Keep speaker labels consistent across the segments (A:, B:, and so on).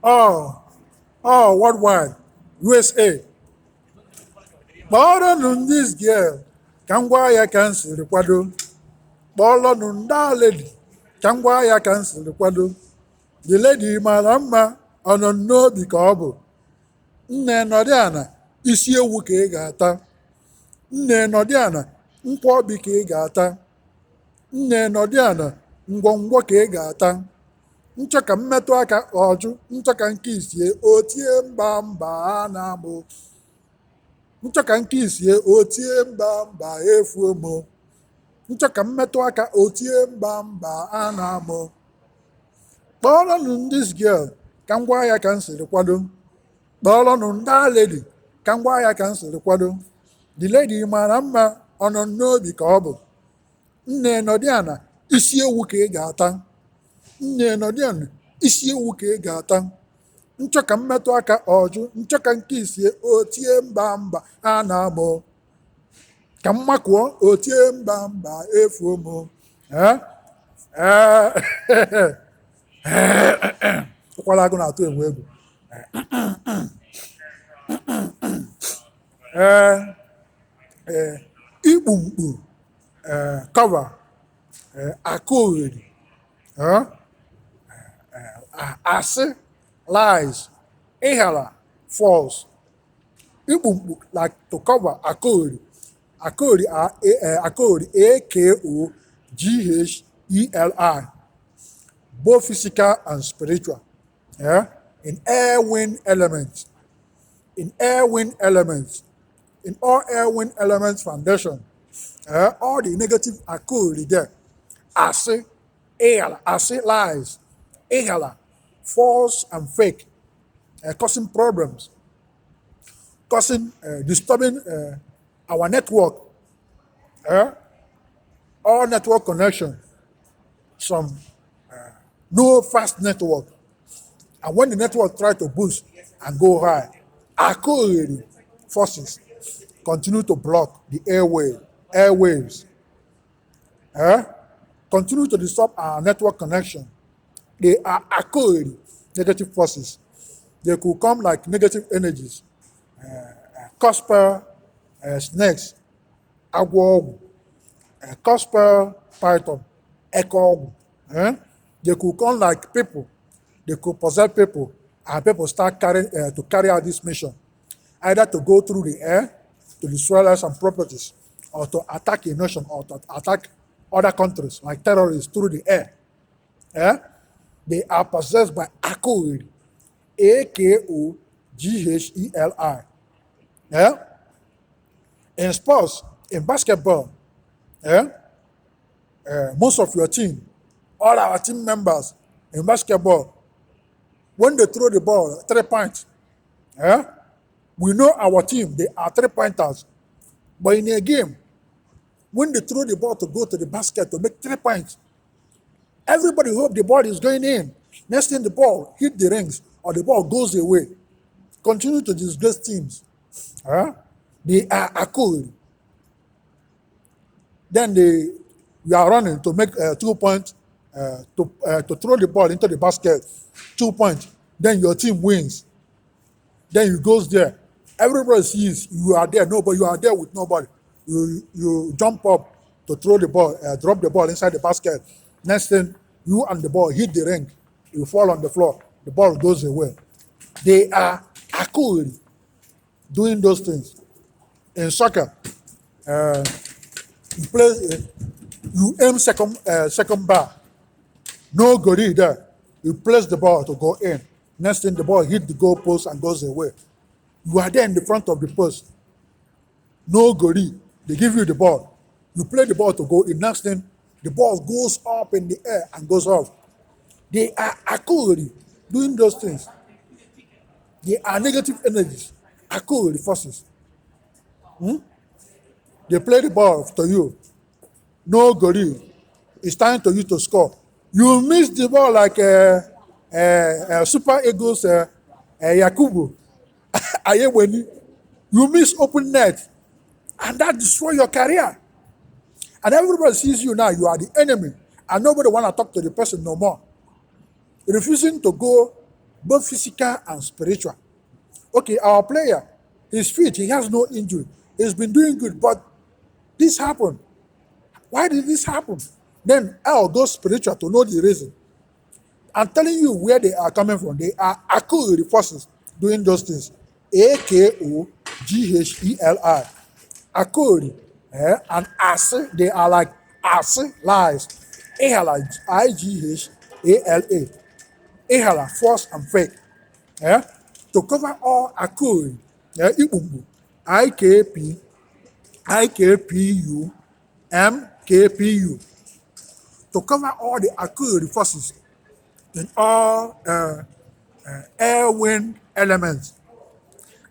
A: Oh, oh, worldwide, USA. Kpọrọnụ this girl ka m gwa ya ka m siri kwado. Kpọrọnụ ndị lady ka m gwa ya ka m siri kwado. The lady mara mma ọ nọ n'obi ka ọ bụ. Nne nọdị ana isi ewu ka ị ga-ata. Nne nọdị ana nkwobi ka ị ga-ata. Nne nọdị ana ngwongwo ka ị ga-ata. Nchọ ka mmetụ aka ọjụ, nchọ ka nke isie otie mba mba a na-amụ. Nchọ ka nke isie otie mba mba efuo mo. Nchọ ka mmetụ aka otie mba mba a na-amụ. Kpọrọnụ this girl ka m gwa ya ka m siri kwado. Kpọrọnụ ndị lady ka m gwa ya ka m siri kwado. The lady mara mma ọ nọ n'obi ka ọ bụ. Nne nọdị ana isi ewu ka ị ga-ata. Nne nọdị ana isi ewu ka ị ga-ata. Nchọ ka mmetụ aka ọjụ, nchọ ka nke isie otie mba mba a na-amụ. Ka m makụọ otie mba mba efuo mo. Ụkwara agụ na-atụ enwe egwu. Ikpumkpu cover Akogheli. Asị lies. Ighala false. Ikpumkpu like to cover Akogheli. Akogheli Akogheli. Both physical and spiritual. In air wind elements. In air wind elements. In all air wind elements foundation. All the negative Akogheli there. Asị Ighala. Asị lies. Ighala false and fake. Causing problems. Causing disturbing our network. All network connection. Some no fast network. And when the network try to boost and go high, Akogheli forces continue to block the airwaves. Continue to disturb our network connection. They are Akogheli negative forces. They could come like negative energies. Cosper snakes, agwọ, cosper python, echo. They could come like people. They could possess people, and people start to carry out this mission, either to go through the air to destroy lives and properties, or to attack a nation, or to attack other countries like terrorists through the air. They are possessed by Akogheli, Akogheli. In sports, in basketball, most of your team, all our team members in basketball, when they throw the ball 3 points, we know our team, they are 3-pointers. But in a game, when they throw the ball to go to the basket to make 3 points, everybody hope the ball is going in. Next thing the ball hit the rings or the ball goes away. Continue to disgrace teams. They are Akogheli. Then we are running to make 2 points, to throw the ball into the basket, 2 points. Then your team wins. Then you goes there. Everybody sees you are there. Nobody, you are there with nobody. You jump up to throw the ball, drop the ball inside the basket. Next thing, you and the ball hit the ring. You fall on the floor. The ball goes away. They are Akogheli doing those things. In soccer, you aim second bar. No goalie there. You place the ball to go in. Next thing, the ball hit the goal post and goes away. You are there in the front of the post. No goalie. They give you the ball. You play the ball to go in. Next thing, the ball goes up in the air and goes off. They are Akogheli doing those things. They are negative energies. Akogheli forces. They play the ball to you. No goalie. It's time for you to score. You miss the ball like Super Eagles Yakubu. Ayeweli. You miss open net. And that destroys your career. And everybody sees you now, you are the enemy. And nobody want to talk to the person no more. Refusing to go both physical and spiritual. Okay, our player, he's fit, he has no injury, he's been doing good, but this happened. Why did this happen? Then I'll go spiritual to know the reason. I'm telling you where they are coming from. They are Akogheli forces doing those things. Akogheli. Akogheli. And Ase, they are like Ase lies. Ighala, Ighala. Ighala, false and fake. Eh? To cover all Akogheli, Ikpumkpu, IKP, IKPU, MKPU. To cover all the Akogheli forces in all air, wind elements,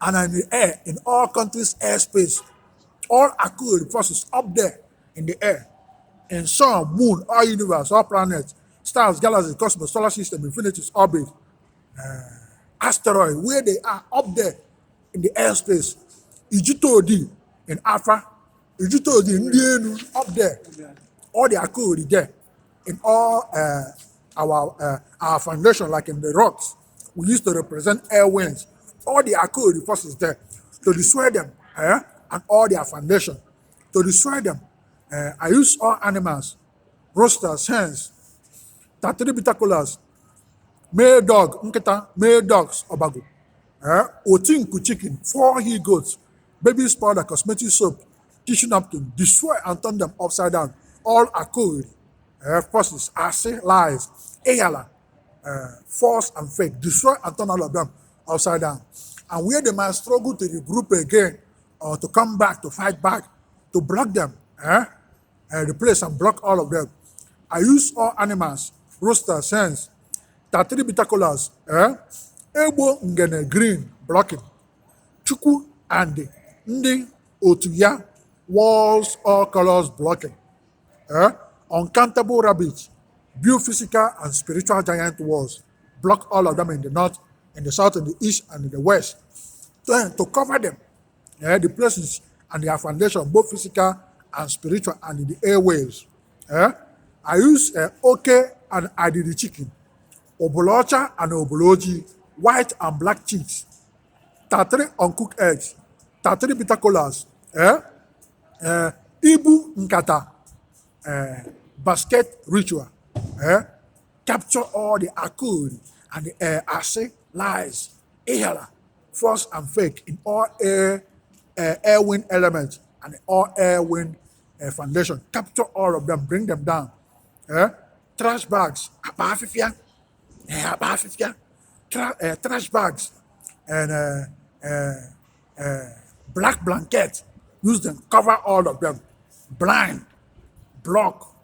A: and in the air, in all countries' airspace, all Akogheli forces up there in the air, in sun, moon, all universe, all planets, stars, galaxies, cosmos, solar system, infinities, orbit, asteroid, where they are up there in the airspace. Ijitodi in Alpha, Ijitodi in Dienu, up there, all the Akogheli there, in all our foundation, like in the rocks, we used to represent air winds. All the Akogheli forces there to destroy them, and all their foundation to destroy them. I use all animals, roosters, hens, tatribitaculas, male dog, nkita, male dogs, obago, otinku chicken, 4 he goats, baby powder, cosmetic soap, tissue napkin, destroy and turn them upside down. All Akogheli forces, Ase, lies, Ighala, false and fake, destroy and turn all of them upside down. And where they might struggle to regroup again or to come back, to fight back, to block them, replace and block all of them. I use all animals, roosters, hens, tatribitaculas, Ebo Ngene green, blocking, Chukwu and Ndi Otuya, walls, all colors blocking. Uncountable rabbits, build physical and spiritual giant walls, block all of them in the north, in the south, in the east, and in the west. To cover them, the places and their foundation, both physical and spiritual, and in the airwaves. I use Oke and Adidi chicken, Obolocha and Oboloji, white and black chicks, Tatri uncooked eggs, Tatri bitacolas, Ibu Nkata, basket ritual, capture all the Akogheli and the Ase, lies, Ighala, false and fake in all air wind elements and all air wind foundation. Capture all of them, bring them down. Trash bags, trash bags, and black blanket. Use them, cover all of them. Blind, block,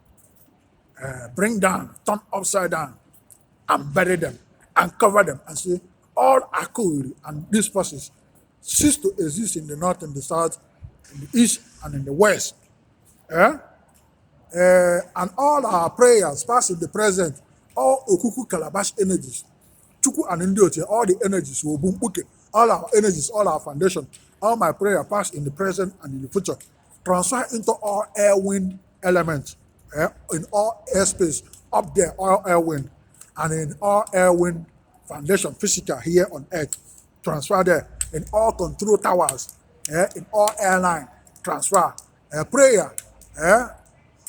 A: bring down, turn upside down, and bury them, and cover them, and say, all Akogheli and these forces cease to exist in the north, in the south, in the east, and in the west. And all our prayers, past in the present, all Okuku Calabash energies, Chuku and Indiote, all the energies, all our energies, all our foundation, all my prayer past in the present and in the future, transfer into all air wind elements, in all airspace, up there, all air wind, and in all air wind foundation, physical here on earth, transfer there, in all control towers, in all airline, transfer, prayer,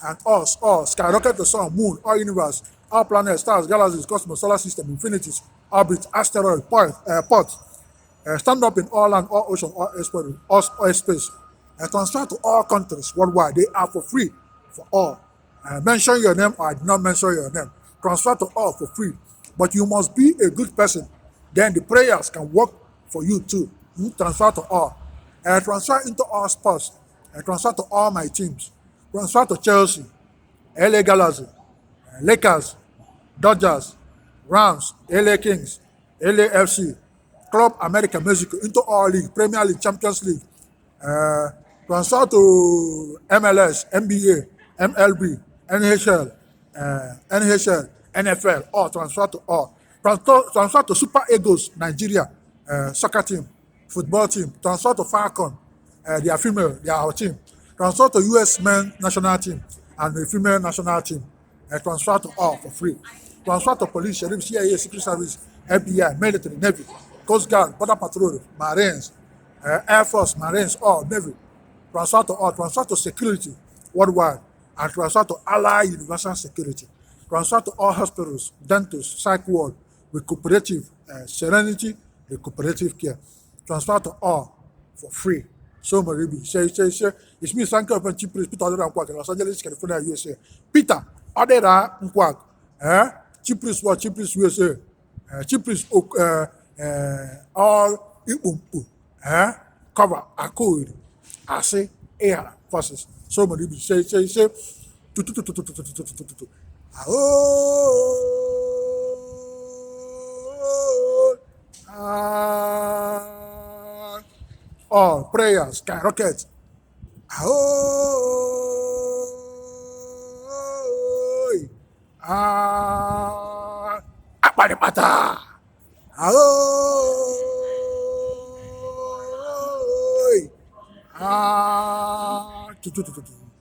A: and us all, skyrocket the sun, moon, all universe, all planets, stars, galaxies, cosmos, solar system, infinities, orbit, asteroid, ports, stand up in all land, all ocean, all space, transfer to all countries worldwide. They are for free for all. Mention your name or I did not mention your name. Transfer to all for free. But you must be a good person. Then the prayers can work for you too. Transfer to all. Transfer into all sports. Transfer to all my teams. Transfer to Chelsea, LA Galaxy, Lakers, Dodgers, Rams, LA Kings, LAFC, Club America, Mexico, into all league, Premier League, Champions League. Transfer to MLS, NBA, MLB, NHL, NFL, all transfer to all. Transfer to Super Eagles, Nigeria, soccer team, football team. Transfer to Falcon, they are female, they are our team. Transfer to US men national team and the female national team. Transfer to all for free. Transfer to police, sheriff, CIA, secret service, FBI, military, Navy, Coast Guard, Border Patrol, Marines, Air Force, Marines, all Navy, transfer to security worldwide, and transfer to Allied Universal Security, transfer to all hospitals, dentists, psych ward, recuperative, serenity, recuperative care, transfer to all for free. So Maribi, say, it's me, Sanko, and Chief Priest, Peter Odira Nkwuaku, Los Angeles, California, USA. Peter Odira Nkwuaku, Chief Priest, what Chief Priest, USA, Chief Priest, all Ikpumkpu, cover Akogheli, Ase, Ighala forces. So Maribi, say, tu. All prayers skyrocket. Ahoy! Apa ni patah? Ahoy! Tu.